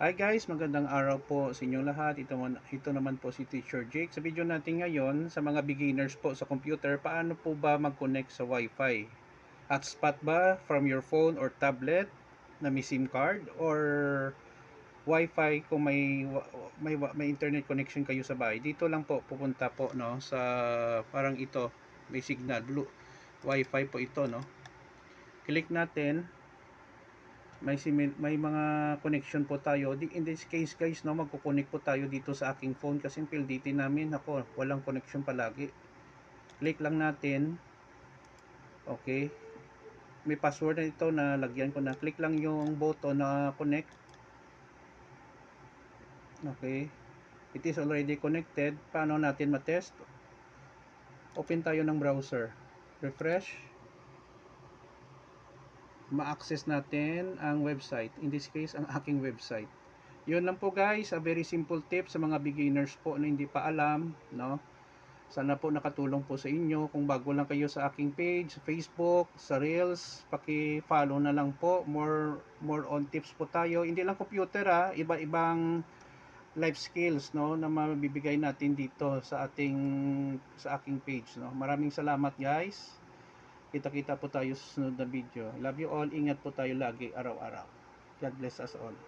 Hi guys, magandang araw po sa inyong lahat. Ito naman po si Teacher Jake. Sa video natin ngayon, sa mga beginners po sa computer, paano po ba mag-connect sa Wi-Fi? Hotspot ba from your phone or tablet na may SIM card, or Wi-Fi kung may internet connection kayo sa bahay? Dito lang po pupunta po, no, sa parang ito, may signal, blue Wi-Fi po ito, no. Click natin. May mga connection po tayo. In this case guys, no, magko-connect po tayo dito sa aking phone kasi PLDT namin, ako, walang connection palagi. Click lang natin. Okay. May password na ito na lagyan ko na. Click lang yung button na connect. Okay. It is already connected. Paano natin ma-test? Open tayo ng browser. Refresh. Ma-access natin ang website. In this case, ang aking website. Yun lang po guys, a very simple tip sa mga beginners po na hindi pa alam, no? Sana po nakatulong po sa inyo. Kung bago lang kayo sa aking page, sa Facebook, sa Reels, paki-follow na lang po. More on tips po tayo. Hindi lang computer iba-ibang life skills, no, na mabibigay natin dito sa aking page, no. Maraming salamat guys. Kita-kita po tayo sa susunod na video. Love you all. Ingat po tayo lagi araw-araw. God bless us all.